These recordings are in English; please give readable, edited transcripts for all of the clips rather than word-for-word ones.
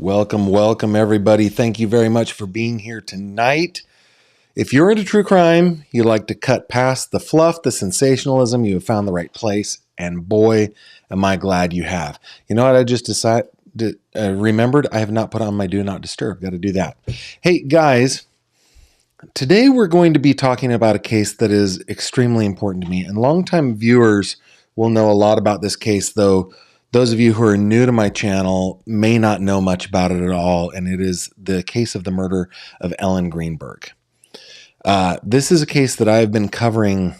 Welcome, welcome everybody. Thank you very much for being here tonight. If you're into true crime, you like to cut past the fluff, the sensationalism, you have found the right place. And boy, am I glad you have. You know what I just remembered? I have not put on my do not disturb. Got to do that. Hey guys, today we're going to be talking about a case that is extremely important to me. And longtime viewers will know a lot about this case, though those of you who are new to my channel may not know much about it at all, and it is the case of the murder of Ellen Greenberg. This is a case that I've been covering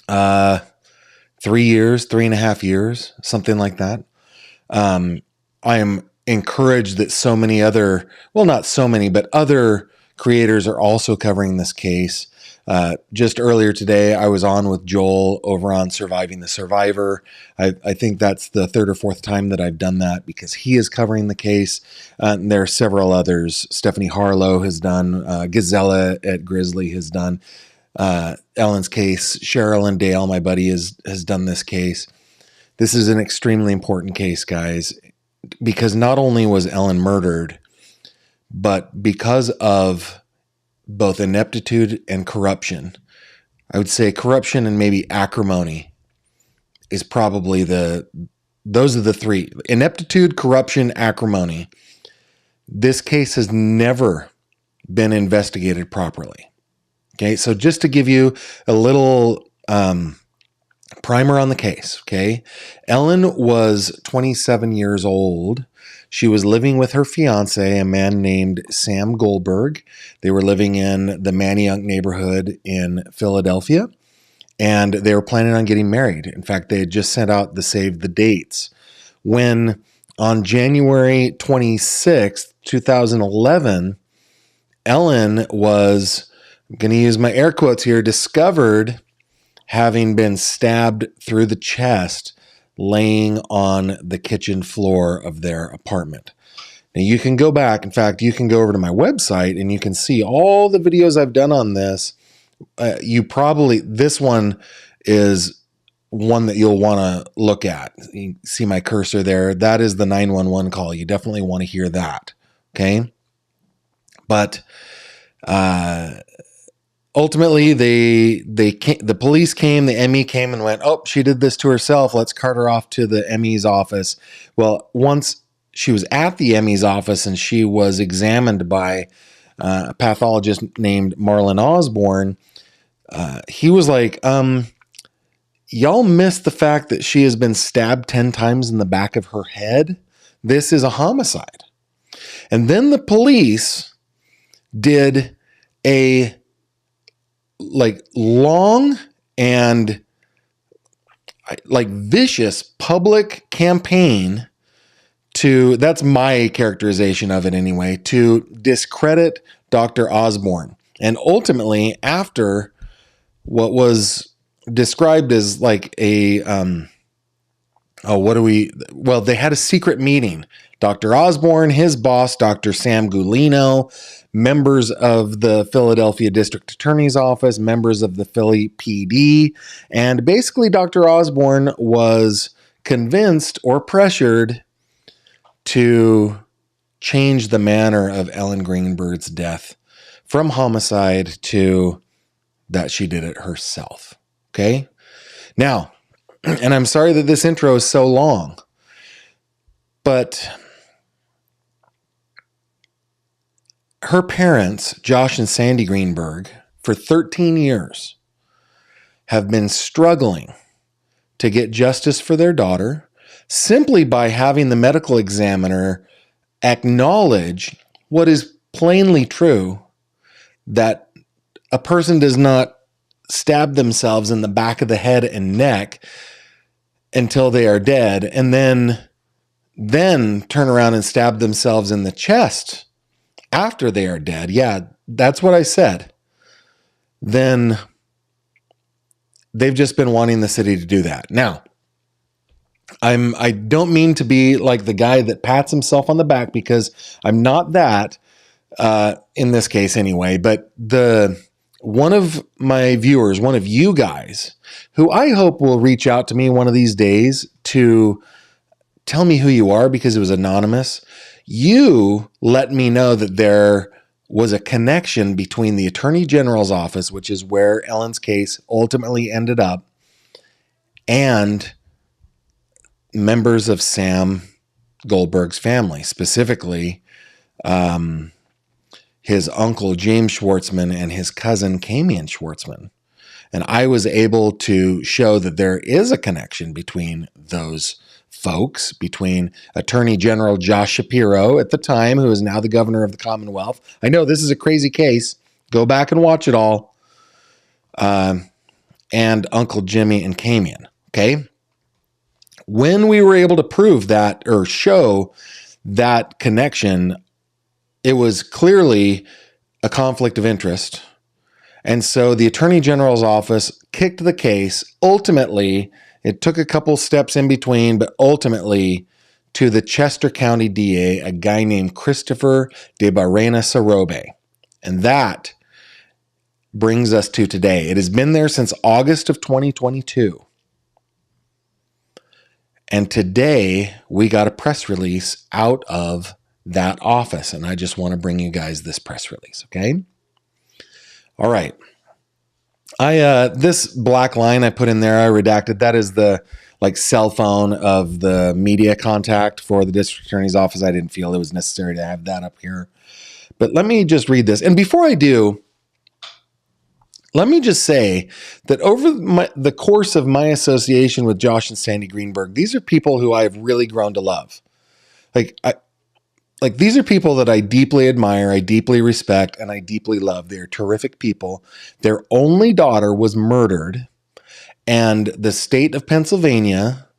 3 years, 3.5 years, something like that. I am encouraged that so many other, well, not so many, but other creators are also covering this case. Just earlier today, I was on with Joel over on Surviving the Survivor. I think that's the 3rd or 4th time that I've done that because he is covering the case. And there are several others. Stephanie Harlow has done. Gazella at Grizzly has done Ellen's case. Cheryl and Dale, my buddy, has done this case. This is an extremely important case, guys, because not only was Ellen murdered, but because of both ineptitude and corruption. I would say corruption and maybe acrimony is probably those are the three. Ineptitude, corruption, acrimony. This case has never been investigated properly. Okay, so just to give you a little primer on the case, okay? Ellen was 27 years old. She was living with her fiance, a man named Sam Goldberg. They were living in the Manayunk neighborhood in Philadelphia, and they were planning on getting married. In fact, they had just sent out the save the dates. When on January 26th, 2011, Ellen was, I'm going to use my air quotes here, discovered having been stabbed through the chest laying on the kitchen floor of their apartment. Now you can go back. In fact, you can go over to my website and you can see all the videos I've done on this. This one is one that you'll want to look at. You see my cursor there. That is the 911 call. You definitely want to hear that. Okay. But, ultimately, the police came, the ME came and went, oh, she did this to herself. Let's cart her off to the ME's office. Well, once she was at the ME's office and she was examined by a pathologist named Marlon Osborne, he was like, y'all missed the fact that she has been stabbed 10 times in the back of her head. This is a homicide. And then the police did a long and vicious public campaign to, that's my characterization of it anyway, to discredit Dr. Osborne. And ultimately, after what was described as like a, they had a secret meeting. Dr. Osborne, his boss, Dr. Sam Gulino, members of the Philadelphia District Attorney's Office, members of the Philly PD, and basically Dr. Osborne was convinced or pressured to change the manner of Ellen Greenberg's death from homicide to that she did it herself. Okay? Now, and I'm sorry that this intro is so long, but her parents, Josh and Sandy Greenberg, for 13 years have been struggling to get justice for their daughter simply by having the medical examiner acknowledge what is plainly true, that a person does not stab themselves in the back of the head and neck until they are dead and then turn around and stab themselves in the chest after they are dead. Yeah, that's what I said. Then they've just been wanting the city to do that. Now, I don't mean to be like the guy that pats himself on the back, because I'm not that in this case anyway, but one of my viewers, one of you guys, who I hope will reach out to me one of these days to tell me who you are, because it was anonymous. You let me know that there was a connection between the Attorney General's office, which is where Ellen's case ultimately ended up, and members of Sam Goldberg's family, specifically his uncle James Schwartzman and his cousin Kamian Schwartzman. And I was able to show that there is a connection between those folks, between Attorney General Josh Shapiro at the time, who is now the governor of the Commonwealth. I know this is a crazy case. Go back and watch it all. And Uncle Jimmy and Kamian. Okay. When we were able to prove that or show that connection, it was clearly a conflict of interest. And so the Attorney General's office kicked the case. Ultimately, it took a couple steps in between, but ultimately to the Chester County DA, a guy named Christopher de Barrena Sarobe. And that brings us to today. It has been there since August of 2022. And today we got a press release out of that office. And I just want to bring you guys this press release. Okay. All right. This black line I put in there, I redacted. That is the cell phone of the media contact for the district attorney's office. I didn't feel it was necessary to have that up here. But let me just read this. And before I do, let me just say that over the course of my association with Josh and Sandy Greenberg, these are people who I've really grown to love. These are people that I deeply admire, I deeply respect, and I deeply love. They're terrific people. Their only daughter was murdered, and the state of Pennsylvania,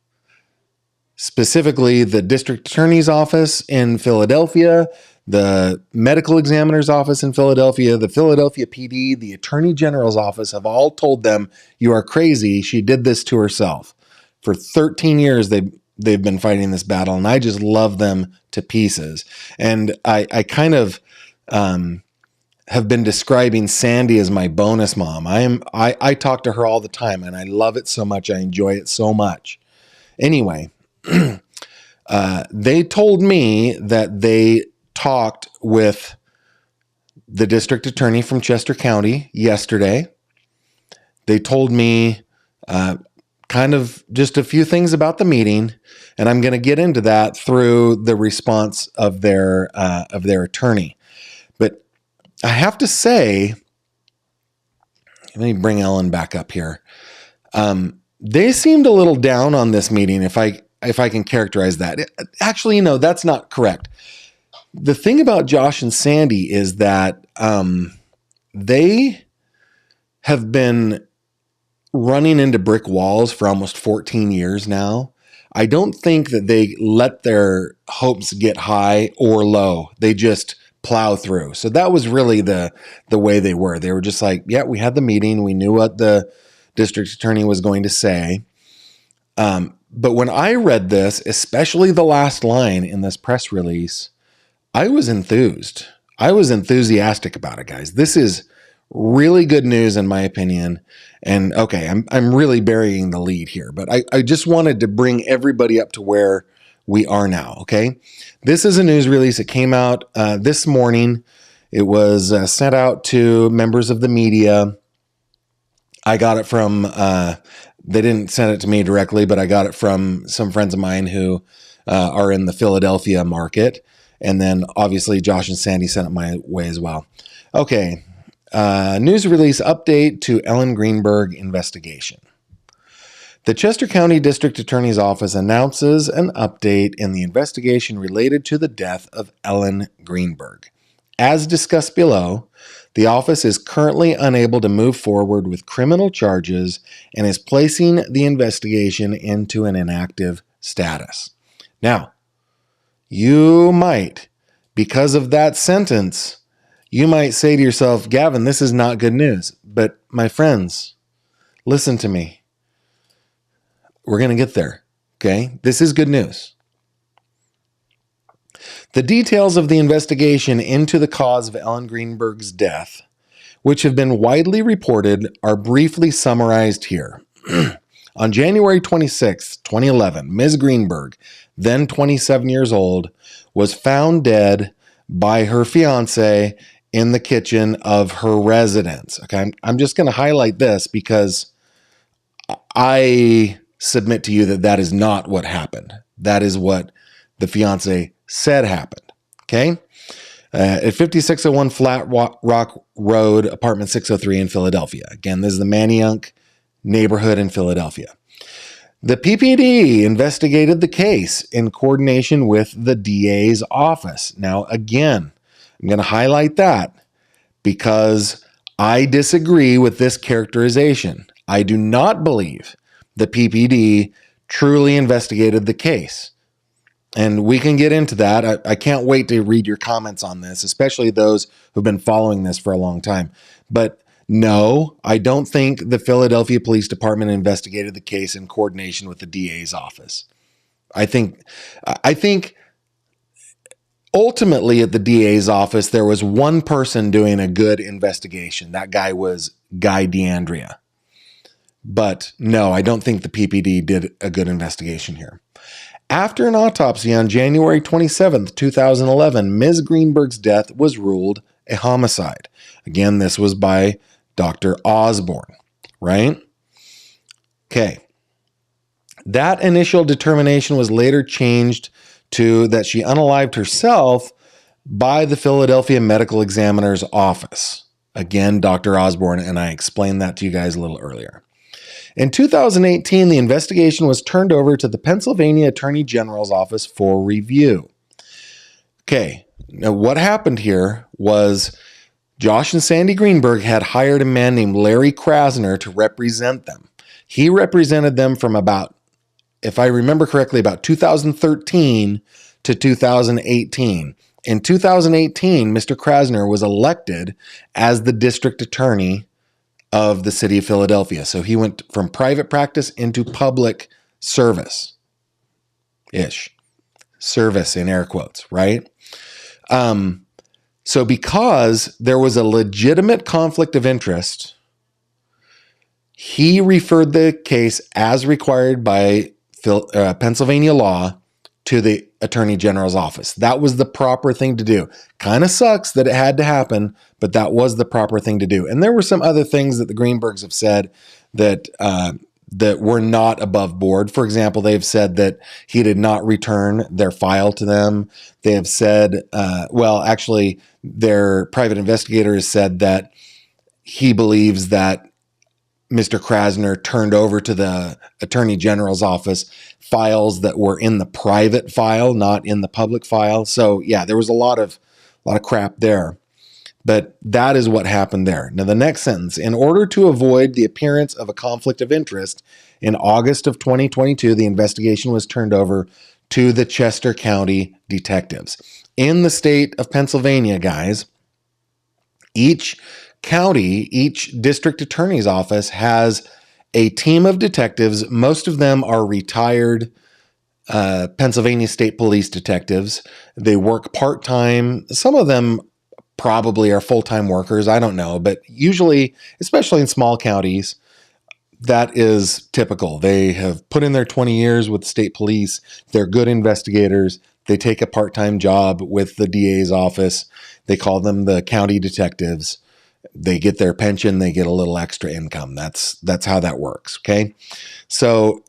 specifically the district attorney's office in Philadelphia, the medical examiner's office in Philadelphia, the Philadelphia PD, the Attorney General's office have all told them, "You are crazy. She did this to herself." For 13 years, they've been fighting this battle, and I just love them to pieces. And I kind of have been describing Sandy as my bonus mom. I talk to her all the time, and I love it so much. I enjoy it so much. Anyway, they told me that they talked with the district attorney from Chester County yesterday. They told me kind of just a few things about the meeting, and I'm going to get into that through the response of their attorney. But I have to say, let me bring Ellen back up here. They seemed a little down on this meeting, if I can characterize that. Actually, no, that's not correct. The thing about Josh and Sandy is that they have been running into brick walls for almost 14 years now. I don't think that they let their hopes get high or low. They just plow through. So that was really the way they were. They were just like, yeah, we had the meeting. We knew what the district attorney was going to say. But when I read this, especially the last line in this press release, I was enthused. I was enthusiastic about it, guys. This is really good news in my opinion. And okay, I'm really burying the lead here, but I just wanted to bring everybody up to where we are now. Okay. This is a news release. It came out this morning. It was sent out to members of the media. I got it from, they didn't send it to me directly, but I got it from some friends of mine who are in the Philadelphia market. And then obviously Josh and Sandy sent it my way as well. Okay. News release update to Ellen Greenberg investigation. The Chester County District Attorney's Office announces an update in the investigation related to the death of Ellen Greenberg. As discussed below, the office is currently unable to move forward with criminal charges and is placing the investigation into an inactive status. Now, you might, because of that sentence, you might say to yourself, Gavin, this is not good news. But my friends, listen to me. We're going to get there. Okay? This is good news. The details of the investigation into the cause of Ellen Greenberg's death, which have been widely reported, are briefly summarized here. On January 26, 2011, Ms. Greenberg, then 27 years old, was found dead by her fiance in the kitchen of her residence. Okay, I'm just going to highlight this because I submit to you that that is not what happened. That is what the fiance said happened. Okay, at 5601 Flat Rock Road, apartment 603 in Philadelphia. Again, this is the Manayunk neighborhood in Philadelphia. The PPD investigated the case in coordination with the DA's office. Now, again, I'm going to highlight that because I disagree with this characterization. I do not believe the PPD truly investigated the case. And we can get into that. I can't wait to read your comments on this, especially those who've been following this for a long time. But no, I don't think the Philadelphia Police Department investigated the case in coordination with the DA's office. I think ultimately at the DA's office, there was one person doing a good investigation. That guy was Guy DeAndrea. But no, I don't think the PPD did a good investigation here. After an autopsy on January 27th, 2011, Ms. Greenberg's death was ruled a homicide. Again, this was by Dr. Osborne, right? Okay. That initial determination was later changed to that she unalived herself by the Philadelphia Medical Examiner's Office. Again, Dr. Osborne, and I explained that to you guys a little earlier. In 2018, the investigation was turned over to the Pennsylvania Attorney General's Office for review. Okay, now what happened here was Josh and Sandy Greenberg had hired a man named Larry Krasner to represent them. He represented them from about, if I remember correctly, about 2013 to 2018. In 2018, Mr. Krasner was elected as the district attorney of the city of Philadelphia. So he went from private practice into public service-ish. Service in air quotes, right? So because there was a legitimate conflict of interest, he referred the case as required by Pennsylvania law to the Attorney General's office. That was the proper thing to do. Kind of sucks that it had to happen, but that was the proper thing to do. And there were some other things that the Greenbergs have said that that were not above board. For example, they've said that he did not return their file to them. They have said, well, actually, their private investigator has said that he believes that Mr. Krasner turned over to the Attorney General's office files that were in the private file, not in the public file. So yeah, there was a lot of crap there. But that is what happened there. Now, the next sentence, in order to avoid the appearance of a conflict of interest, in August of 2022, the investigation was turned over to the Chester County detectives. In the state of Pennsylvania, guys, each county, each district attorney's office has a team of detectives. Most of them are retired Pennsylvania State Police detectives. They work part-time. Some of them probably are full-time workers. I don't know, but usually, especially in small counties, that is typical. They have put in their 20 years with the state police. They're good investigators. They take a part-time job with the DA's office. They call them the county detectives. They get their pension. They get a little extra income. That's how that works. Okay. So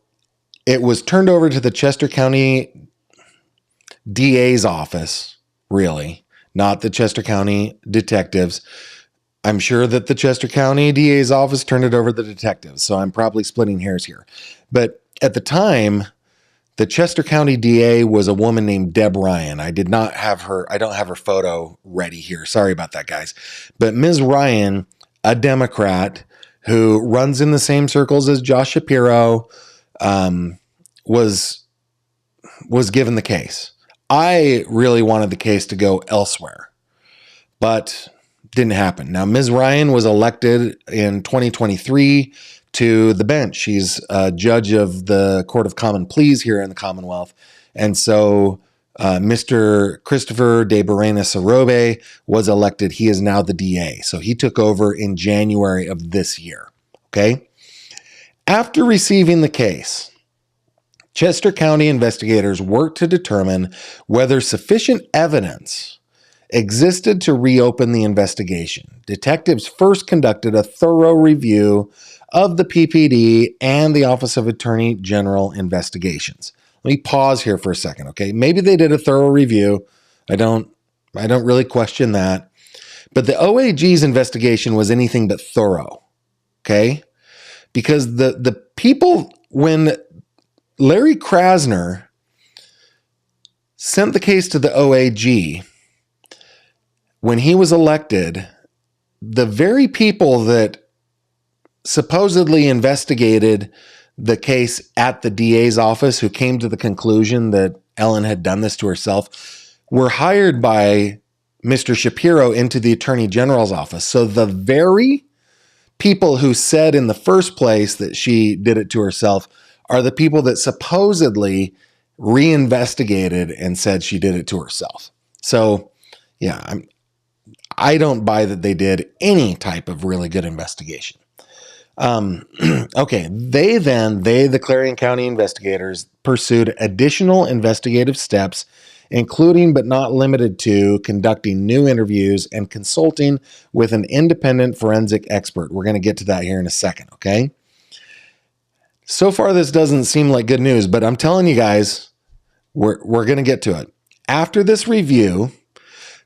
it was turned over to the Chester County DA's office, really, not the Chester County detectives. I'm sure that the Chester County DA's office turned it over to the detectives. So I'm probably splitting hairs here. But at the time, the Chester County DA was a woman named Deb Ryan. I don't have her photo ready here. Sorry about that, guys. But Ms. Ryan, a Democrat who runs in the same circles as Josh Shapiro, was given the case. I really wanted the case to go elsewhere, but didn't happen. Now, Ms. Ryan was elected in 2023 to the bench. She's a judge of the Court of Common Pleas here in the Commonwealth. And so Mr. Christopher de Barrena-Sarobe was elected. He is now the DA. So he took over in January of this year. Okay. After receiving the case, Chester County investigators worked to determine whether sufficient evidence existed to reopen the investigation. Detectives first conducted a thorough review of the PPD and the Office of Attorney General investigations. Let me pause here for a second, okay? Maybe they did a thorough review. I don't really question that. But the OAG's investigation was anything but thorough, okay? Because the people, when Larry Krasner sent the case to the OAG, when he was elected, the very people that supposedly investigated the case at the DA's office, who came to the conclusion that Ellen had done this to herself, were hired by Mr. Shapiro into the Attorney General's office. So the very people who said in the first place that she did it to herself are the people that supposedly reinvestigated and said she did it to herself. So, yeah, I don't buy that they did any type of really good investigation. Okay, the Clarion County investigators pursued additional investigative steps, including but not limited to conducting new interviews and consulting with an independent forensic expert. We're going to get to that here in a second, okay? So far, this doesn't seem like good news, but I'm telling you guys, we're going to get to it. After this review,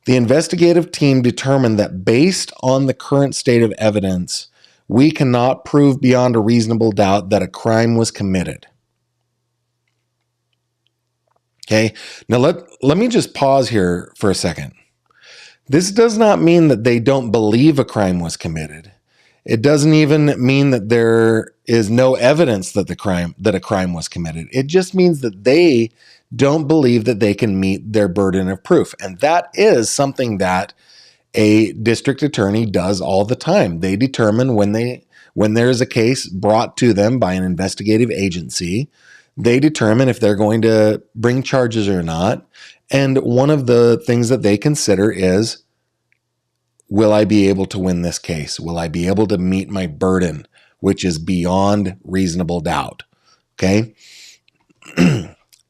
the investigative team determined that based on the current state of evidence, we cannot prove beyond a reasonable doubt that a crime was committed. Okay, now let me just pause here for a second. This does not mean that they don't believe a crime was committed. It doesn't even mean that there is no evidence that a crime was committed. It just means that they don't believe that they can meet their burden of proof. And that is something that a district attorney does all the time. They determine when there is a case brought to them by an investigative agency, they determine if they're going to bring charges or not. And one of the things that they consider is, will I be able to win this case? Will I be able to meet my burden, which is beyond reasonable doubt? Okay.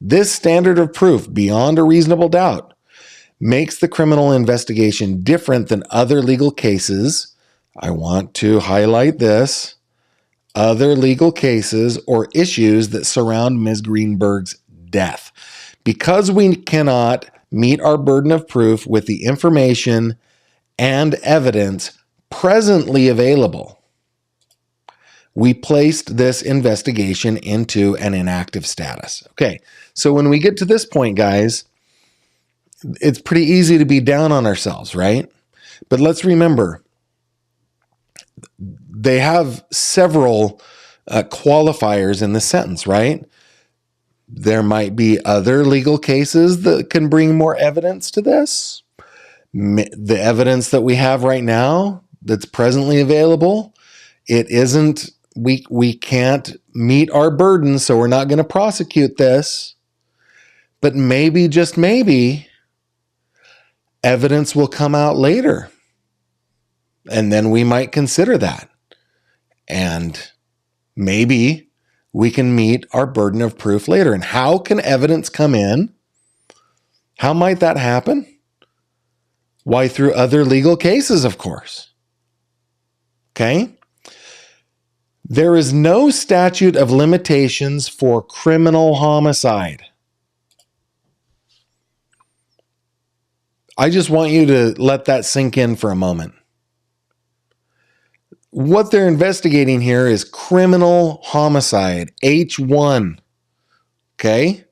This standard of proof, beyond a reasonable doubt, makes the criminal investigation different than other legal cases. I want to highlight this. Other legal cases or issues that surround Ms. Greenberg's death. Because we cannot meet our burden of proof with the information and evidence presently available, we placed this investigation into an inactive status. Okay, so when we get to this point, guys, it's pretty easy to be down on ourselves, right? But let's remember, they have several qualifiers in the sentence, right? There might be other legal cases that can bring more evidence to this. The evidence that we have right now that's presently available, it isn't, we can't meet our burden, so we're not going to prosecute this. But maybe, just maybe, evidence will come out later. And then we might consider that. And maybe we can meet our burden of proof later. And how can evidence come in? How might that happen? Why, through other legal cases, of course. Okay? There is no statute of limitations for criminal homicide. I just want you to let that sink in for a moment. What they're investigating here is criminal homicide, H1. Okay?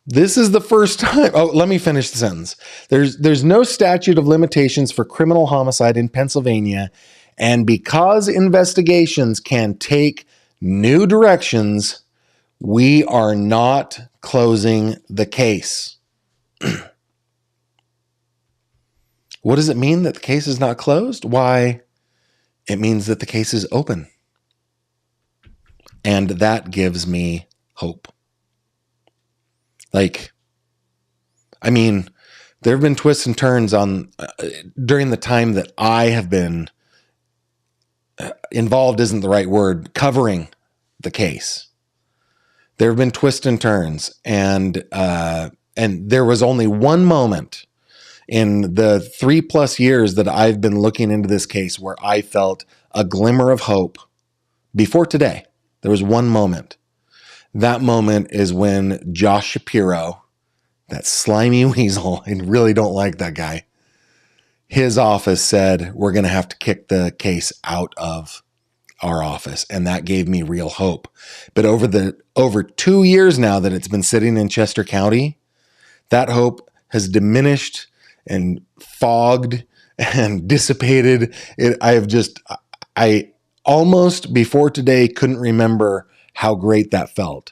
This is the first time. Oh, let me finish the sentence. There's no statute of limitations for criminal homicide in Pennsylvania, and because investigations can take new directions, we are not closing the case. What does it mean that the case is not closed? Why, it means that the case is open. And that gives me hope. Like, I mean, there have been twists and turns on during the time that I have been involved, isn't the right word, covering the case. There have been twists and turns, and there was only one moment in the 3+ years that I've been looking into this case where I felt a glimmer of hope. Before today, there was one moment. That moment is when Josh Shapiro, that slimy weasel, I really don't like that guy, his office said, we're going to have to kick the case out of our office. And that gave me real hope. But over 2 years now that it's been sitting in Chester County, that hope has diminished and fogged and dissipated. I almost before today couldn't remember how great that felt.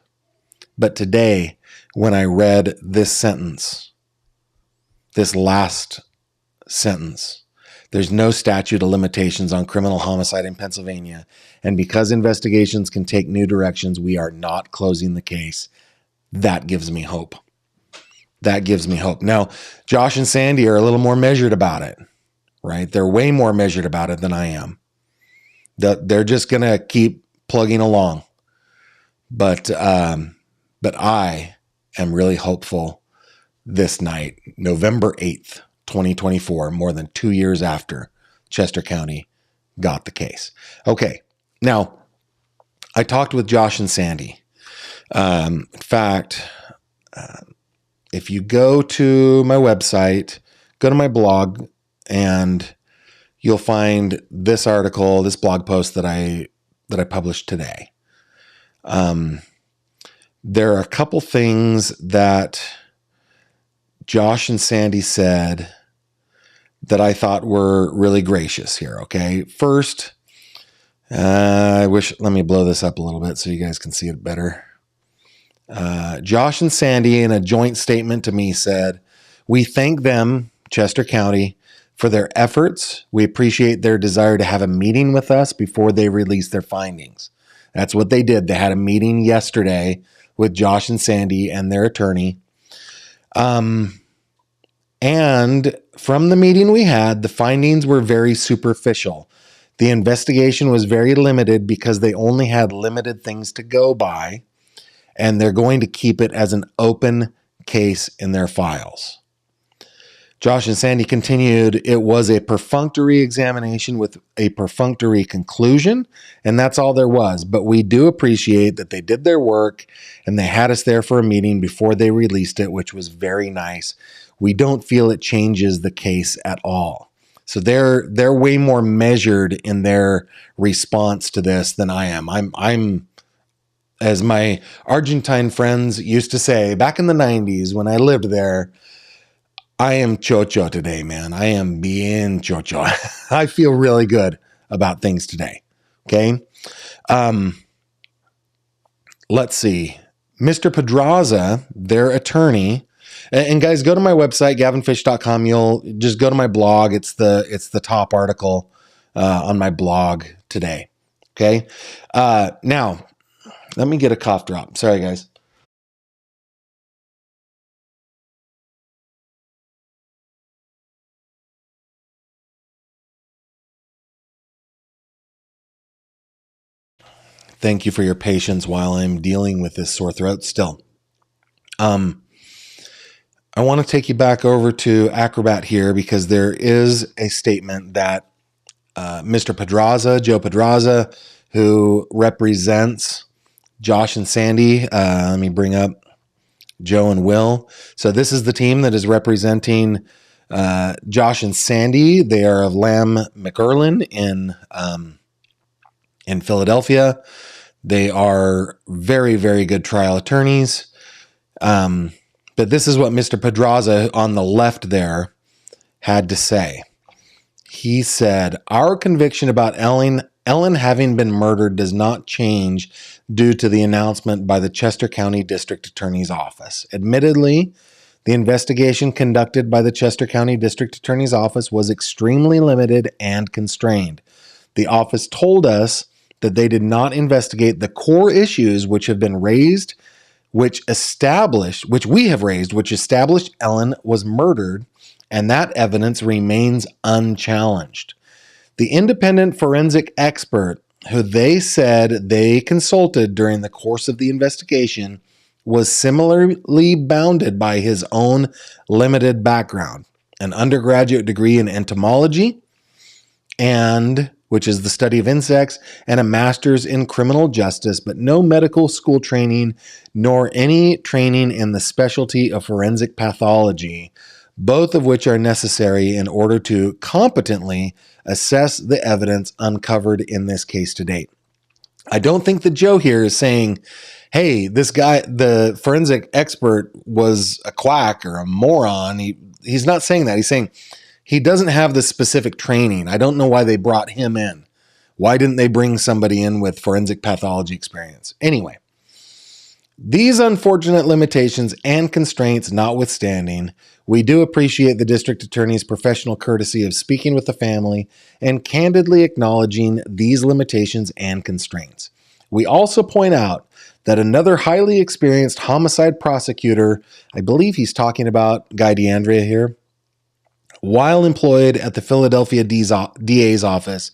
But today, when I read this sentence, this last sentence, there's no statute of limitations on criminal homicide in Pennsylvania. And because investigations can take new directions, we are not closing the case. That gives me hope. That gives me hope. Now, Josh and Sandy are a little more measured about it, right? They're way more measured about it than I am. They're just going to keep plugging along. But I am really hopeful this night, November 8th, 2024, more than 2 years after Chester County got the case. Okay, now, I talked with Josh and Sandy. In fact, if you go to my website, go to my blog, and you'll find this article, this blog post that I published today. There are a couple things that Josh and Sandy said that I thought were really gracious here. Okay. First, let me blow this up a little bit so you guys can see it better. Josh and Sandy, in a joint statement to me, said, "We thank them, Chester County, for their efforts. We appreciate their desire to have a meeting with us before they release their findings." That's what they did. They had a meeting yesterday with Josh and Sandy and their attorney. And from the meeting we had, the findings were very superficial. The investigation was very limited because they only had limited things to go by, and they're going to keep it as an open case in their files. Josh and Sandy continued, "It was a perfunctory examination with a perfunctory conclusion, and that's all there was. But we do appreciate that they did their work, and they had us there for a meeting before they released it, which was very nice. We don't feel it changes the case at all." So they're way more measured in their response to this than I am. I'm as my Argentine friends used to say back in the 90s when I lived there, I am chocho today, man. I am bien chocho. I feel really good about things today. Okay. Let's see. Mr. Pedraza, their attorney, and guys, go to my website, gavinfish.com. You'll just go to my blog. It's the top article on my blog today. Okay. Now, let me get a cough drop. Sorry, guys. Thank you for your patience while I'm dealing with this sore throat still. I want to take you back over to Acrobat here because there is a statement that Mr. Pedraza, Joe Pedraza, who represents Josh and Sandy. Let me bring up Joe and Will. So this is the team that is representing Josh and Sandy. They are of Lamb McErlin in Philadelphia. They are very, very good trial attorneys. But this is what Mr. Pedraza on the left there had to say. He said, "Our conviction about Ellen having been murdered does not change due to the announcement by the Chester County District Attorney's Office. Admittedly, the investigation conducted by the Chester County District Attorney's Office was extremely limited and constrained. The office told us that they did not investigate the core issues which have been raised, which we have raised, which established Ellen was murdered, and that evidence remains unchallenged. The independent forensic expert who they said they consulted during the course of the investigation, was similarly bounded by his own limited background, an undergraduate degree in entomology, and which is the study of insects, and a master's in criminal justice, but no medical school training nor any training in the specialty of forensic pathology, both of which are necessary in order to competently assess the evidence uncovered in this case to date. I don't think that Joe here is saying, hey, this guy, the forensic expert, was a quack or a moron. He's not saying that. He's saying he doesn't have the specific training. I don't know why they brought him in. Why didn't they bring somebody in with forensic pathology experience? Anyway, these unfortunate limitations and constraints notwithstanding, we do appreciate the district attorney's professional courtesy of speaking with the family and candidly acknowledging these limitations and constraints. We also point out that another highly experienced homicide prosecutor, I believe he's talking about Guy DeAndrea here, while employed at the Philadelphia DA's office,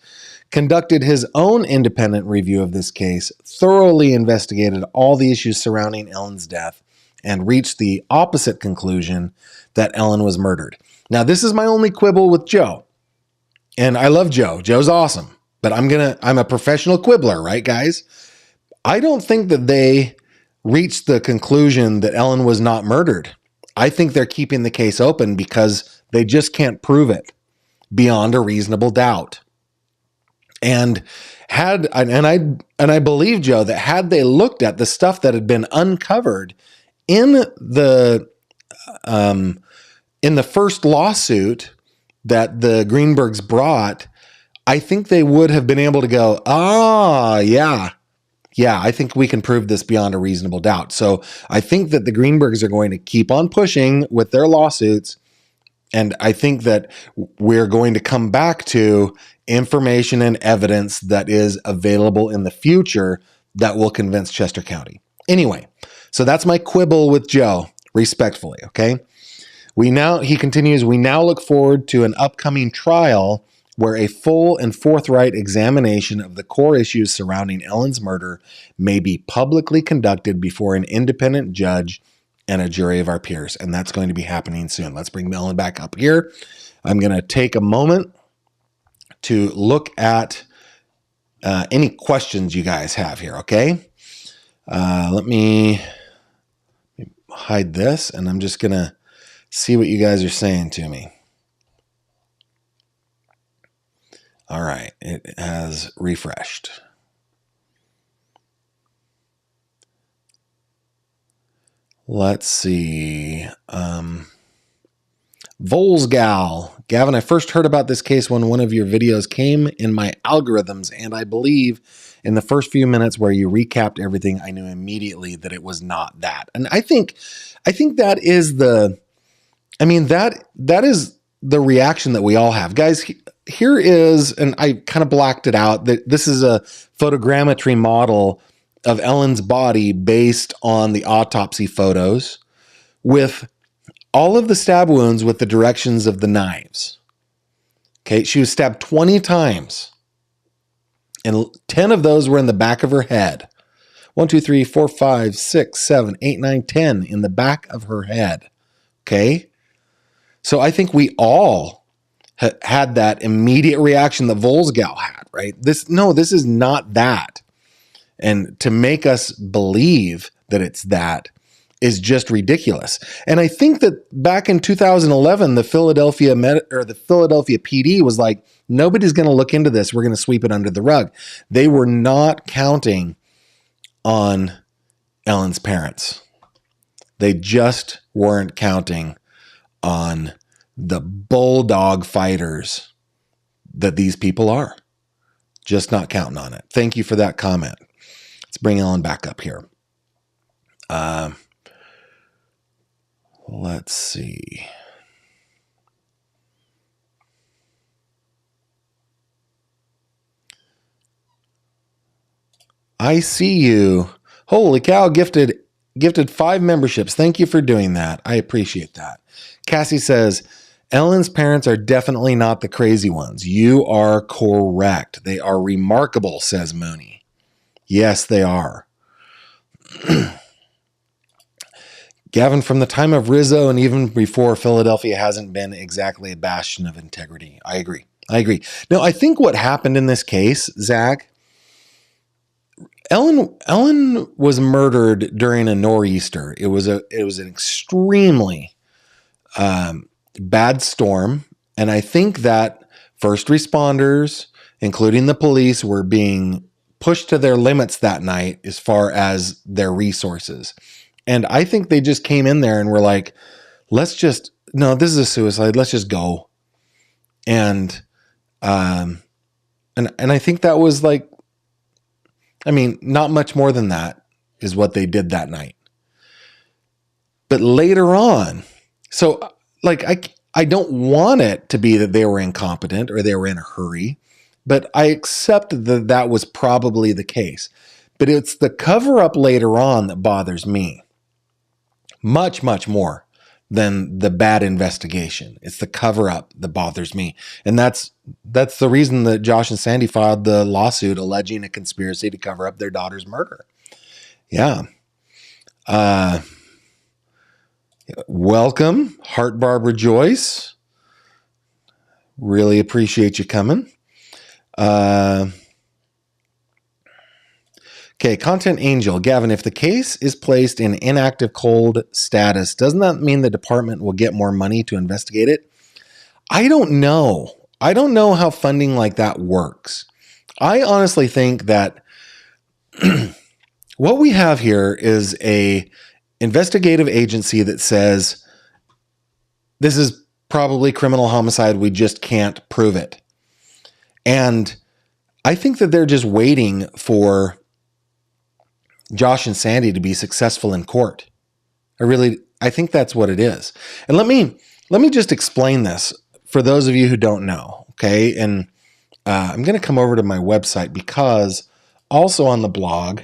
conducted his own independent review of this case, thoroughly investigated all the issues surrounding Ellen's death, and reached the opposite conclusion that Ellen was murdered. Now, this is my only quibble with Joe. And I love Joe. Joe's awesome. But I'm a professional quibbler, right, guys? I don't think that they reached the conclusion that Ellen was not murdered. I think they're keeping the case open because they just can't prove it beyond a reasonable doubt. And I believe, Joe, that had they looked at the stuff that had been uncovered in the first lawsuit that the Greenbergs brought, I think they would have been able to go, yeah, I think we can prove this beyond a reasonable doubt. So I think that the Greenbergs are going to keep on pushing with their lawsuits. And I think that we're going to come back to information and evidence that is available in the future that will convince Chester County. Anyway, so that's my quibble with Joe, respectfully, okay? He continues, we now look forward to an upcoming trial where a full and forthright examination of the core issues surrounding Ellen's murder may be publicly conducted before an independent judge and a jury of our peers. And that's going to be happening soon. Let's bring Ellen back up here. I'm going to take a moment to look at any questions you guys have here, okay? Let me hide this, and I'm just going to see what you guys are saying to me. All right, it has refreshed. Let's see. Volsgal. Gavin, I first heard about this case when one of your videos came in my algorithms, and I believe in the first few minutes where you recapped everything, I knew immediately that it was not that. And I think that is that is the reaction that we all have. Guys, here is, and I kind of blacked it out, that this is a photogrammetry model of Ellen's body based on the autopsy photos with all of the stab wounds with the directions of the knives. Okay, she was stabbed 20 times, and 10 of those were in the back of her head. 1, 2, 3, 4, 5, 6, 7, 8, 9, 10 in the back of her head. Okay, so I think we all had that immediate reaction that Volsgal had, right? This is not that. And to make us believe that it's that is just ridiculous. And I think that back in 2011, the Philadelphia PD was like, nobody's going to look into this. We're going to sweep it under the rug. They were not counting on Ellen's parents. They just weren't counting on the bulldog fighters that these people are. Just not counting on it. Thank you for that comment. Let's bring Ellen back up here. Let's see. I see you. Holy cow, gifted 5 memberships. Thank you for doing that. I appreciate that. Cassie says, Ellen's parents are definitely not the crazy ones. You are correct. They are remarkable, says Mooney. Yes, they are. Gavin, from the time of Rizzo and even before, Philadelphia hasn't been exactly a bastion of integrity. I agree. No, I think what happened in this case, Zach, Ellen was murdered during a nor'easter. It was an extremely bad storm, and I think that first responders, including the police, were being pushed to their limits that night as far as their resources. And I think they just came in there and were like, this is a suicide. Let's just go. And I think that was like, not much more than that is what they did that night. But later on, so like, I don't want it to be that they were incompetent or they were in a hurry, but I accept that that was probably the case. But it's the cover up later on that bothers me much, much more than the bad investigation. It's the cover up that bothers me. And that's the reason that Josh and Sandy filed the lawsuit alleging a conspiracy to cover up their daughter's murder. Yeah. Welcome, Heart Barbara Joyce. Really appreciate you coming. Okay, Content Angel. Gavin, if the case is placed in inactive cold status, doesn't that mean the department will get more money to investigate it? I don't know. I don't know how funding like that works. I honestly think that what we have here is a investigative agency that says this is probably criminal homicide. We just can't prove it. And I think that they're just waiting for Josh and Sandy to be successful in court. I think that's what it is. And let me just explain this for those of you who don't know. Okay. And I'm going to come over to my website because also on the blog,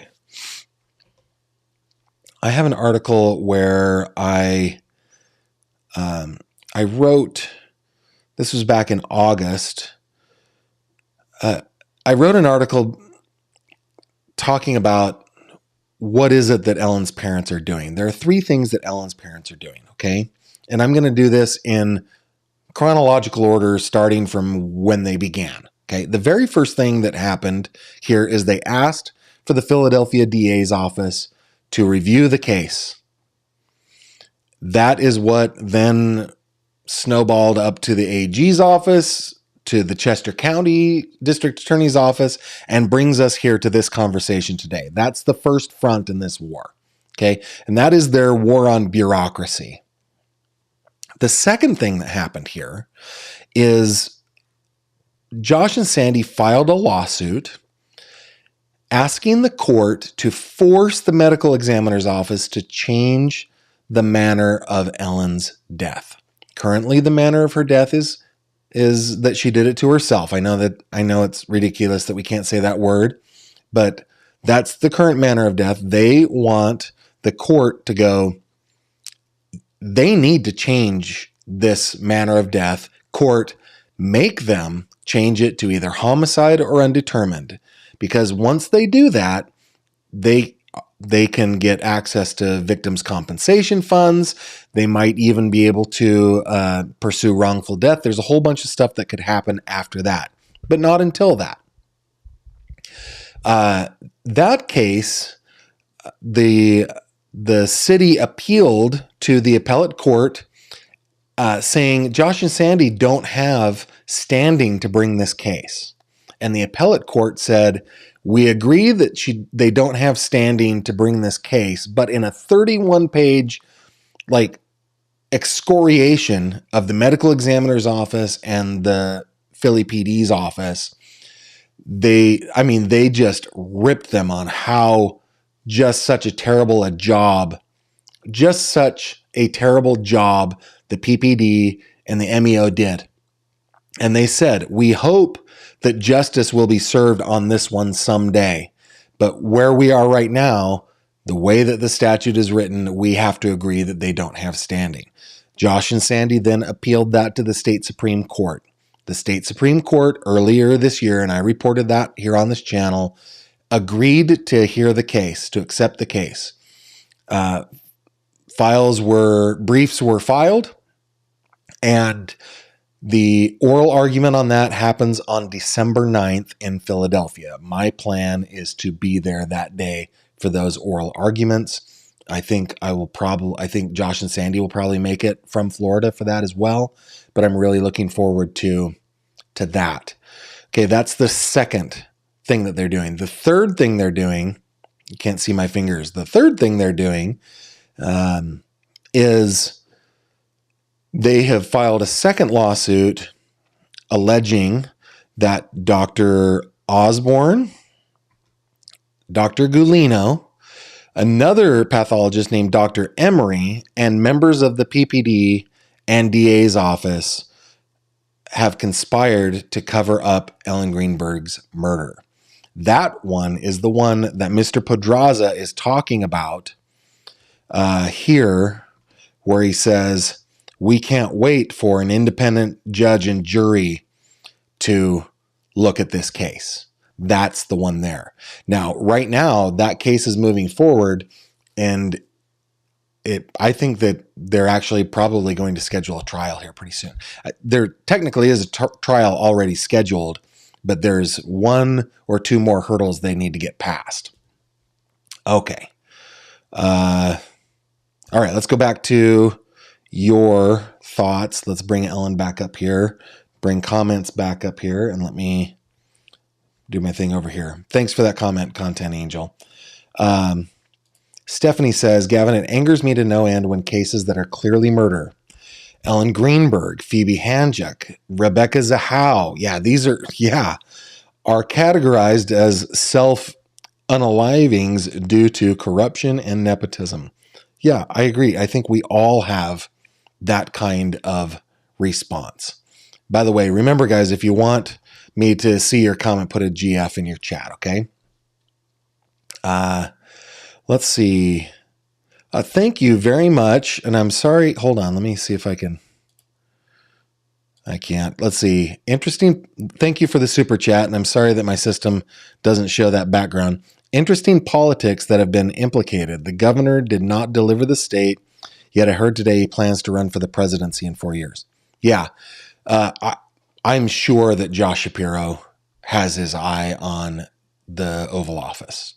I have an article where I wrote, this was back in August. I wrote an article talking about what is it that Ellen's parents are doing. There are 3 things that Ellen's parents are doing, okay? And I'm going to do this in chronological order starting from when they began, okay? The very first thing that happened here is they asked for the Philadelphia DA's office to review the case. That is what then snowballed up to the AG's office, to the Chester County District Attorney's office, and brings us here to this conversation today. That's the first front in this war, okay? And that is their war on bureaucracy. The second thing that happened here is Josh and Sandy filed a lawsuit asking the court to force the medical examiner's office to change the manner of Ellen's death. Currently, the manner of her death is that she did it to herself. I know it's ridiculous that we can't say that word, but that's the current manner of death. They want the court to go, they need to change this manner of death. Court, make them change it to either homicide or undetermined. Because once they do that, they can get access to victims' compensation funds. They might even be able to pursue wrongful death. There's a whole bunch of stuff that could happen after that, but not until that. That case, the city appealed to the appellate court saying Josh and Sandy don't have standing to bring this case. And the appellate court said, we agree that they don't have standing to bring this case, but in a 31-page excoriation of the medical examiner's office and the Philly PD's office, they just ripped them on how just such a terrible job the PPD and the MEO did. And they said, we hope that justice will be served on this one someday. But where we are right now, the way that the statute is written, we have to agree that they don't have standing. Josh and Sandy then appealed that to the state Supreme Court. The state Supreme Court earlier this year, and I reported that here on this channel, agreed to hear the case, to accept the case. Briefs were filed, and the oral argument on that happens on December 9th in Philadelphia. My plan is to be there that day for those oral arguments. I think Josh and Sandy will probably make it from Florida for that as well, but I'm really looking forward to that. Okay, that's the second thing that they're doing. The third thing they're doing, you can't see my fingers. The third thing they're doing is they have filed a second lawsuit alleging that Dr. Osborne, Dr. Gulino, another pathologist named Dr. Emery, and members of the PPD and DA's office have conspired to cover up Ellen Greenberg's murder. That one is the one that Mr. Pedraza is talking about here, where he says, we can't wait for an independent judge and jury to look at this case. That's the one there. Now, right now, that case is moving forward, and I think that they're actually probably going to schedule a trial here pretty soon. There technically is a trial already scheduled, but there's one or two more hurdles they need to get past. Okay. All right, let's go back to your thoughts. Let's bring Ellen back up here, bring comments back up here, and let me do my thing over here. Thanks for that comment, Content Angel. Stephanie says, Gavin, it angers me to no end when cases that are clearly murder. Ellen Greenberg, Phoebe Hanjuk, Rebecca Zahau. These are categorized as self-unalivings due to corruption and nepotism. Yeah, I agree. I think we all have that kind of response. By the way, remember, guys, if you want me to see your comment, put a GF in your chat, okay? Let's see. Thank you very much. And I'm sorry. Hold on. Let me see if I can. I can't. Let's see. Interesting. Thank you for the super chat. And I'm sorry that my system doesn't show that background. Interesting politics that have been implicated. The governor did not deliver the state, yet I heard today he plans to run for the presidency in 4 years. Yeah. I'm sure that Josh Shapiro has his eye on the Oval Office.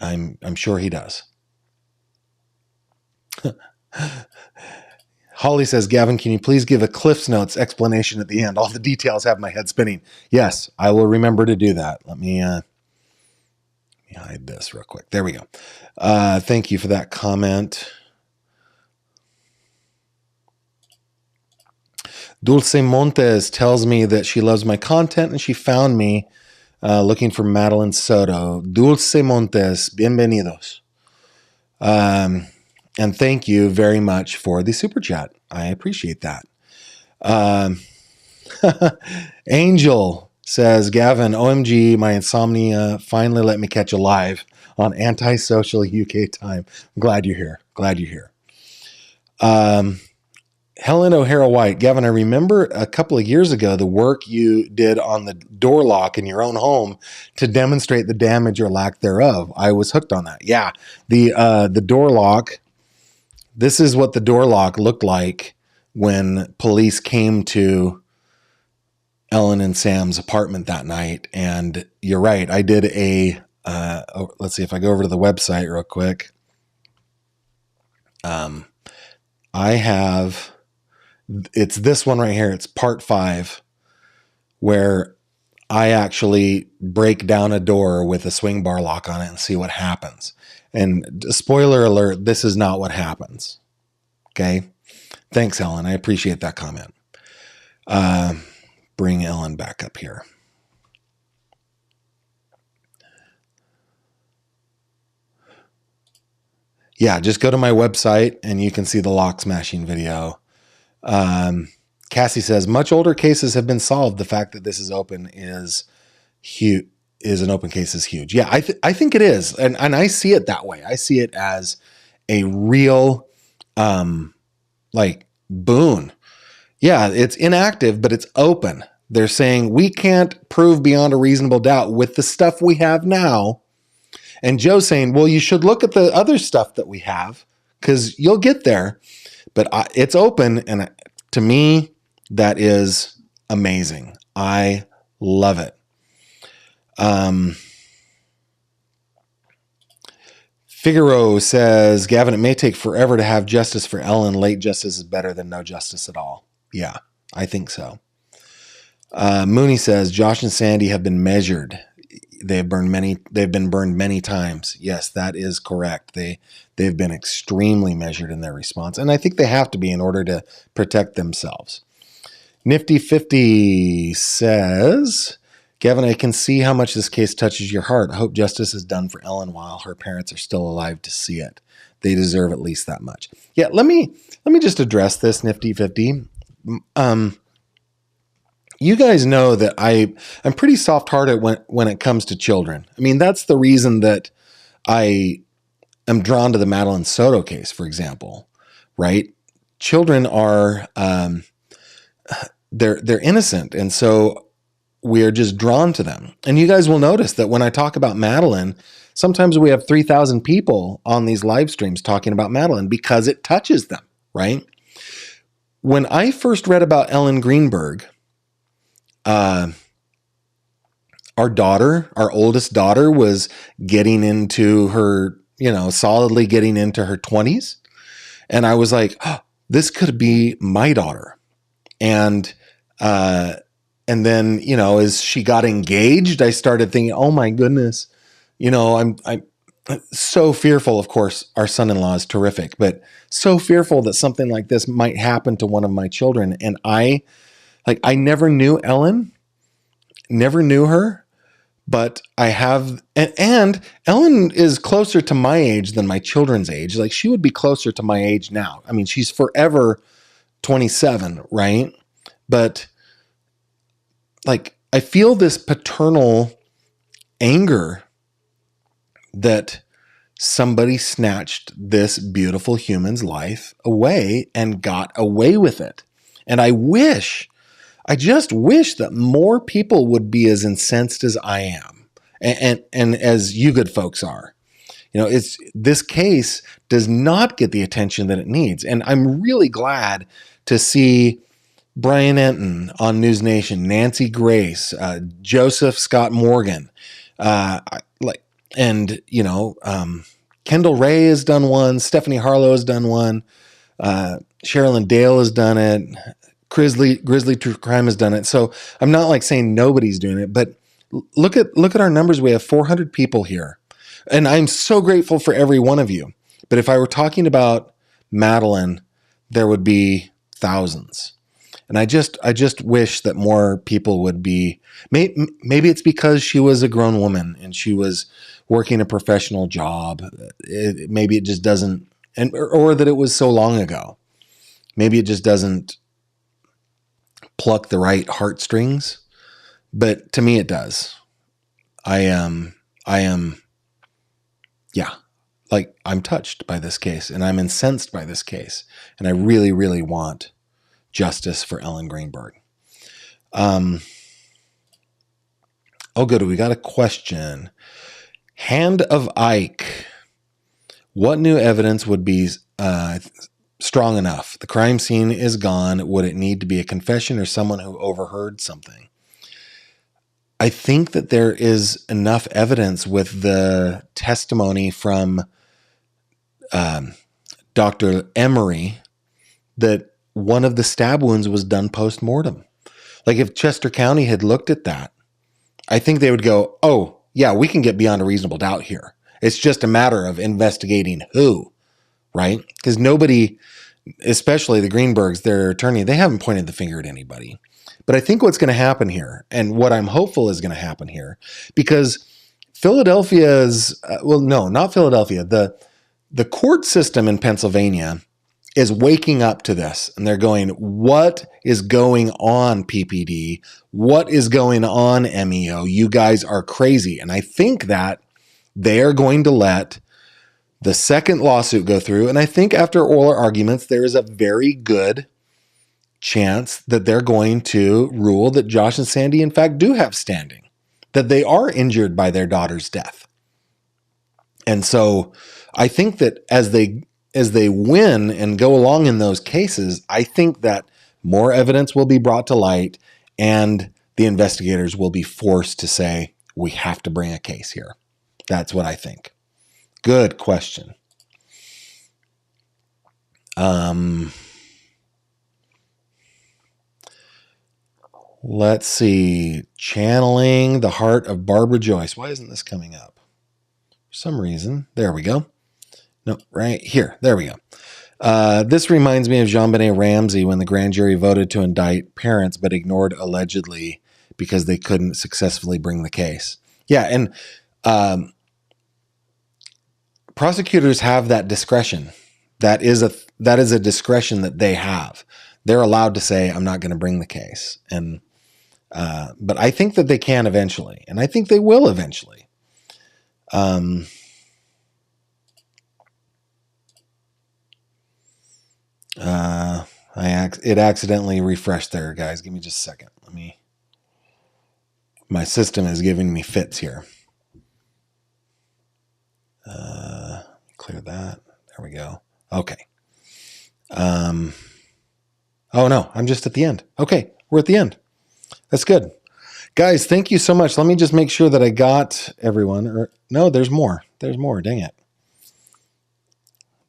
I'm sure he does. Holly says, Gavin, can you please give a Cliff's Notes explanation at the end? All the details have my head spinning. Yes, I will remember to do that. Let me hide this real quick. There we go. Thank you for that comment. Dulce Montes tells me that she loves my content and she found me looking for Madeline Soto. Dulce Montes, bienvenidos. And thank you very much for the super chat. I appreciate that. Angel says, Gavin, OMG, my insomnia finally let me catch a live on Antisocial UK Time. I'm glad you're here. Helen OHara White, Gavin, I remember a couple of years ago the work you did on the door lock in your own home to demonstrate the damage or lack thereof. I was hooked on that. Yeah, the door lock. This is what the door lock looked like when police came to Ellen and Sam's apartment that night. And you're right, I did let's see if I go over to the website real quick. It's this one right here. It's part 5, where I actually break down a door with a swing bar lock on it and see what happens. And spoiler alert, this is not what happens. Okay. Thanks, Ellen. I appreciate that comment. Bring Ellen back up here. Yeah, just go to my website and you can see the lock smashing video. Cassie says, much older cases have been solved. The fact that this is open is huge. Is an open case is huge. Yeah, I think it is. And I see it that way. I see it as a real, like boon. Yeah, it's inactive, but it's open. They're saying we can't prove beyond a reasonable doubt with the stuff we have now. And Joe's saying, well, you should look at the other stuff that we have because you'll get there. But it's open. And to me, that is amazing. I love it. Figaro says, Gavin, it may take forever to have justice for Ellen. Late justice is better than no justice at all. Yeah, I think so. Mooney says, Josh and Sandy have been measured. They've been burned many times. Yes, that is correct. They've been extremely measured in their response. And I think they have to be in order to protect themselves. Nifty 50 says, Gavin, I can see how much this case touches your heart. I hope justice is done for Ellen while her parents are still alive to see it. They deserve at least that much. Yeah, let me just address this, Nifty 50. You guys know that I'm pretty soft-hearted when it comes to children. I mean, that's the reason that I am drawn to the Madeline Soto case, for example, right? Children are they're innocent, and so we are just drawn to them. And you guys will notice that when I talk about Madeline, sometimes we have 3,000 people on these live streams talking about Madeline because it touches them, right? When I first read about Ellen Greenberg, our oldest daughter was getting into her, solidly getting into her 20s. And I was like, oh, this could be my daughter. And then, as she got engaged, I started thinking, oh my goodness, I'm so fearful. Of course, our son-in-law is terrific, but so fearful that something like this might happen to one of my children. And I never knew Ellen, never knew her, but I have, and Ellen is closer to my age than my children's age. Like, she would be closer to my age now. I mean, she's forever 27, right? But I feel this paternal anger that somebody snatched this beautiful human's life away and got away with it. And I just wish that more people would be as incensed as I am and as you good folks are. This case does not get the attention that it needs. And I'm really glad to see Brian Enton on News Nation, Nancy Grace, Joseph Scott Morgan, Kendall Ray has done one, Stephanie Harlow has done one, Sherilyn Dale has done it, Grizzly True Crime has done it. So I'm not saying nobody's doing it, but look at our numbers. We have 400 people here, and I'm so grateful for every one of you. But if I were talking about Madeline, there would be thousands. And I just wish that more people would be, maybe it's because she was a grown woman and she was working a professional job. Maybe it just doesn't, or that it was so long ago. Maybe it just doesn't pluck the right heartstrings, but to me it does. I'm touched by this case, and I'm incensed by this case, and I really, really want justice for Ellen Greenberg. Oh, good. We got a question. Hand of Ike. What new evidence would be strong enough? The crime scene is gone. Would it need to be a confession or someone who overheard something? I think that there is enough evidence with the testimony from Dr. Emery that one of the stab wounds was done post-mortem. If Chester County had looked at that, I think they would go, oh, yeah, we can get beyond a reasonable doubt here. It's just a matter of investigating who, right? Because nobody, especially the Greenbergs, their attorney, they haven't pointed the finger at anybody. But I think what's going to happen here, and what I'm hopeful is going to happen here, because Philadelphia's, not Philadelphia, the court system in Pennsylvania is waking up to this, and they're going, what is going on, PPD? What is going on, MEO? You guys are crazy. And I think that they are going to let the second lawsuit go through. And I think after oral arguments, there is a very good chance that they're going to rule that Josh and Sandy, in fact, do have standing, that they are injured by their daughter's death. And so I think that as they win and go along in those cases, I think that more evidence will be brought to light and the investigators will be forced to say, we have to bring a case here. That's what I think. Good question. Let's see. Channeling the heart of Barbara Joyce. Why isn't this coming up? For some reason. There we go. No, right here. There we go. This reminds me of JonBenet Ramsey when the grand jury voted to indict parents but ignored allegedly because they couldn't successfully bring the case. Yeah, and prosecutors have that discretion. That is a discretion that they have. They're allowed to say, I'm not going to bring the case. And but I think that they can eventually, and I think they will eventually. It accidentally refreshed there, guys. Give me just a second. My system is giving me fits here. Clear that. There we go. Okay. Oh no, I'm just at the end. Okay, we're at the end. That's good. Guys, thank you so much. Let me just make sure that I got everyone. No, there's more. There's more. Dang it.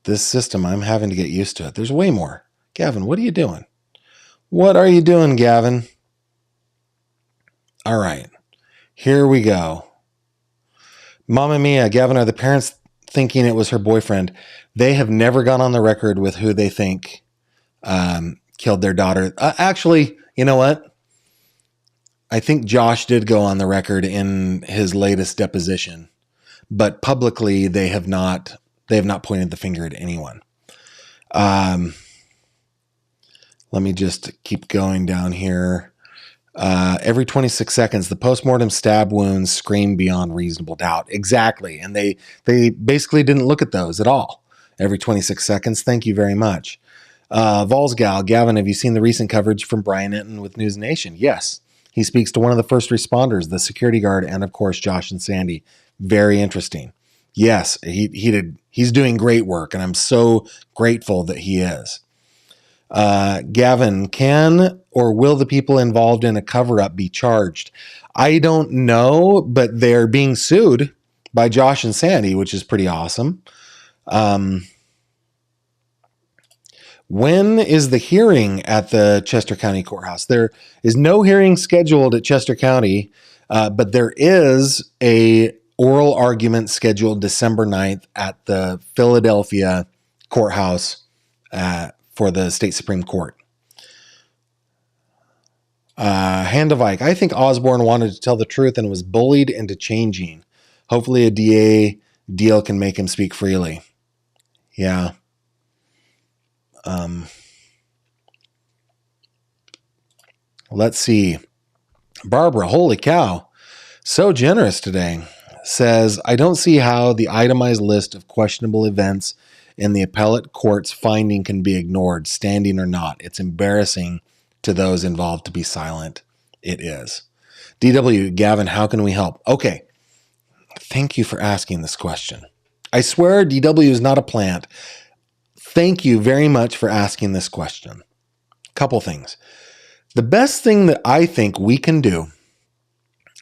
This system, I'm having to get used to it. There's way more. Gavin, what are you doing? What are you doing, Gavin? All right. Here we go. Mama Mia, Gavin, are the parents thinking it was her boyfriend? They have never gone on the record with who they think killed their daughter. Actually, you know what? I think Josh did go on the record in his latest deposition, but publicly they have not pointed the finger at anyone. Let me just keep going down here. Every 26 seconds, the postmortem stab wounds scream beyond reasonable doubt. Exactly. And they basically didn't look at those at all. Every 26 seconds. Thank you very much. Volsgal, Gavin, have you seen the recent coverage from Brian Enton with News Nation? Yes. He speaks to one of the first responders, the security guard, and of course, Josh and Sandy. Very interesting. Yes, he did. He's doing great work, and I'm so grateful that he is. Gavin, can or will the people involved in a cover-up be charged? I don't know, but they're being sued by Josh and Sandy, which is pretty awesome. When is the hearing at the Chester County Courthouse? There is no hearing scheduled at Chester County, but there is a oral argument scheduled December 9th at the Philadelphia Courthouse for the State Supreme Court. Hand of Ike, I think Osborne wanted to tell the truth and was bullied into changing. Hopefully a DA deal can make him speak freely. Yeah. Let's see. Barbara, holy cow. So generous today. Says, I don't see how the itemized list of questionable events in the appellate court's finding can be ignored, standing or not. It's embarrassing to those involved to be silent. It is. DW, Gavin, how can we help? Okay. Thank you for asking this question. I swear DW is not a plant. Thank you very much for asking this question. Couple things. The best thing that I think we can do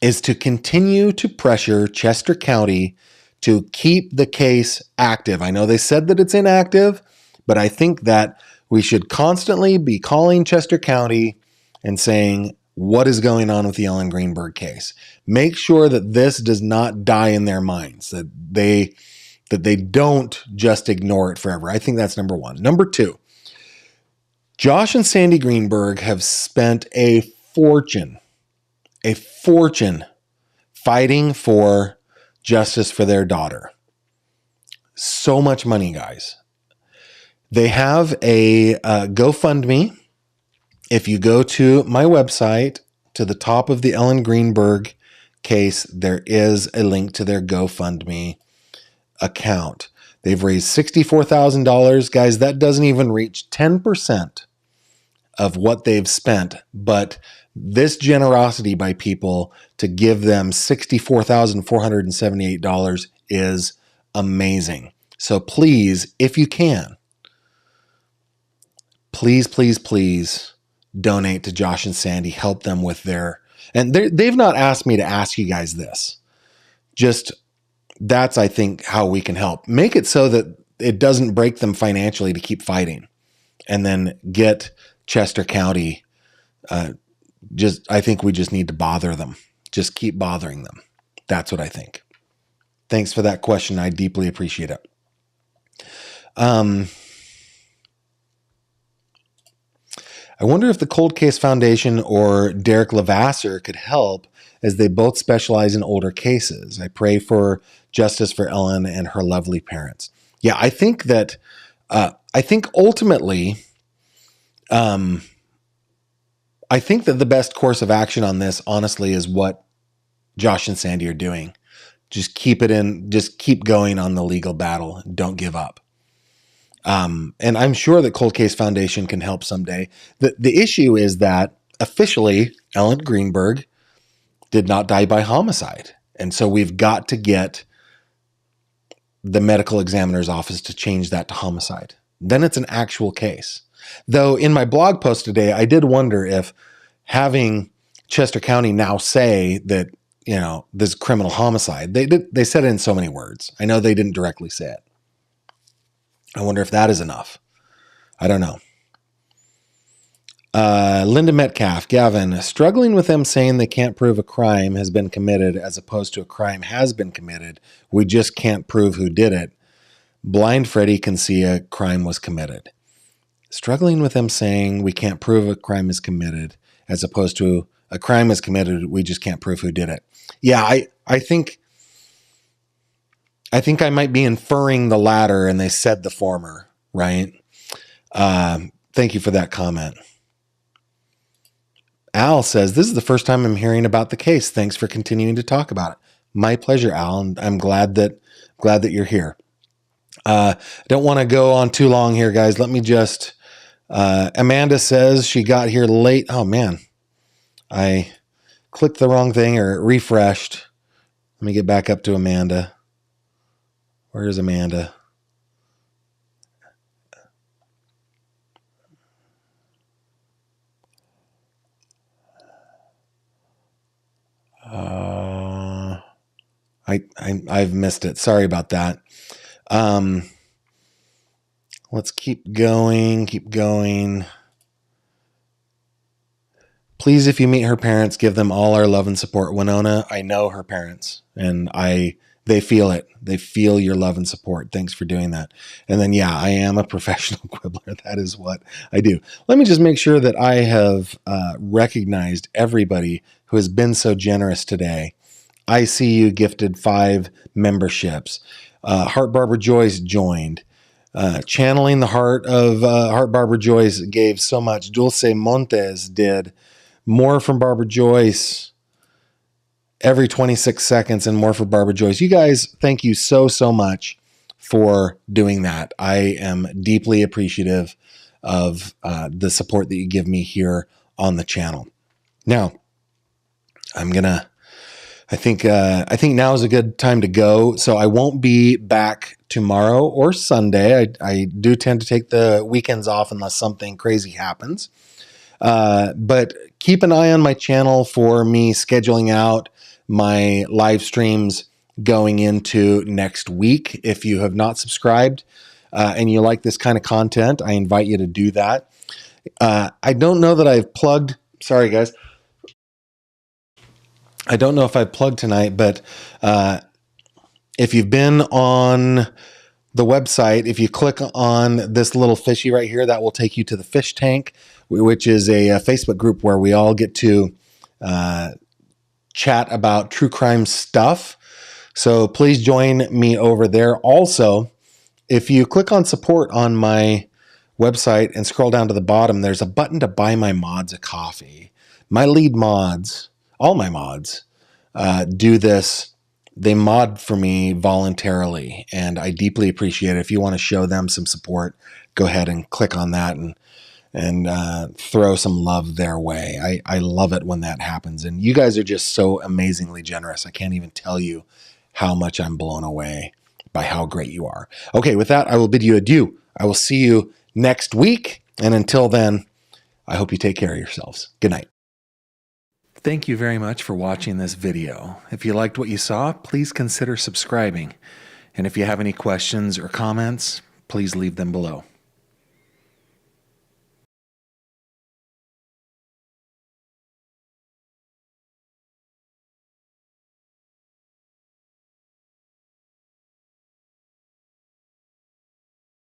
is to continue to pressure Chester County to keep the case active. I know they said that it's inactive, but I think that we should constantly be calling Chester County and saying, what is going on with the Ellen Greenberg case? Make sure that this does not die in their minds, that they don't just ignore it forever. I think that's number one. Number two, Josh and Sandy Greenberg have spent a fortune fighting for justice for their daughter. So much money, guys. They have a GoFundMe. If you go to my website, to the top of the Ellen Greenberg case, there is a link to their GoFundMe account. They've raised $64,000. Guys, that doesn't even reach 10% of what they've spent, but this generosity by people to give them $64,478 is amazing. So please, if you can, please, please, please donate to Josh and Sandy. Help them with their, and they've not asked me to ask you guys this. Just that's, I think, how we can help. Make it so that it doesn't break them financially to keep fighting, and then get Chester County. I think we just need to bother them. Just keep bothering them. That's what I think. Thanks for that question. I deeply appreciate it. I wonder if the Cold Case Foundation or Derek Levasseur could help, as they both specialize in older cases. I pray for justice for Ellen and her lovely parents. Yeah, I think that, ultimately, I think that the best course of action on this, honestly, is what Josh and Sandy are doing. Just keep going on the legal battle. Don't give up. And I'm sure that Cold Case Foundation can help someday. The issue is that officially Ellen Greenberg did not die by homicide. And so we've got to get the medical examiner's office to change that to homicide. Then it's an actual case. Though in my blog post today, I did wonder if having Chester County now say that, this criminal homicide, they said it in so many words. I know they didn't directly say it. I wonder if that is enough. I don't know. Linda Metcalf, Gavin, struggling with them saying they can't prove a crime has been committed as opposed to a crime has been committed. We just can't prove who did it. Blind Freddy can see a crime was committed. Struggling with them saying we can't prove a crime is committed as opposed to a crime is committed. We just can't prove who did it. Yeah, I think I might be inferring the latter and they said the former, right? Thank you for that comment. Al says, this is the first time I'm hearing about the case. Thanks for continuing to talk about it. My pleasure, Al. And I'm glad that you're here. Don't want to go on too long here, guys. Let me just, Amanda says she got here late. Oh man, I clicked the wrong thing or refreshed. Let me get back up to Amanda. Where is Amanda? I've missed it. Sorry about that. Let's keep going. Please, if you meet her parents, give them all our love and support. Winona, I know her parents, and they feel it. They feel your love and support. Thanks for doing that. And then, yeah, I am a professional quibbler. That is what I do. Let me just make sure that I have recognized everybody who has been so generous today. I see you gifted 5 memberships. Heart Barbara Joyce joined. Channeling the Heart of Heart Barbara Joyce gave so much. Dulce Montes did. More from Barbara Joyce every 26 seconds and more for Barbara Joyce. You guys, thank you so much for doing that. I am deeply appreciative of the support that you give me here on the channel. Now, I think now is a good time to go. So I won't be back tomorrow or Sunday. I do tend to take the weekends off unless something crazy happens. But keep an eye on my channel for me scheduling out my live streams going into next week. If you have not subscribed and you like this kind of content, I invite you to do that. I don't know that I've plugged. Sorry, guys. I don't know if I plugged tonight, but if you've been on the website, if you click on this little fishy right here, that will take you to the Fish Tank, which is a Facebook group where we all get to chat about true crime stuff. So please join me over there. Also, if you click on support on my website and scroll down to the bottom, there's a button to buy my mods a coffee. My lead mods, all my mods, do this. They mod for me voluntarily, and I deeply appreciate it. If you want to show them some support, go ahead and click on that and throw some love their way. I love it when that happens. And you guys are just so amazingly generous. I can't even tell you how much I'm blown away by how great you are. Okay, with that, I will bid you adieu. I will see you next week. And until then, I hope you take care of yourselves. Good night. Thank you very much for watching this video. If you liked what you saw, please consider subscribing. And if you have any questions or comments, please leave them below.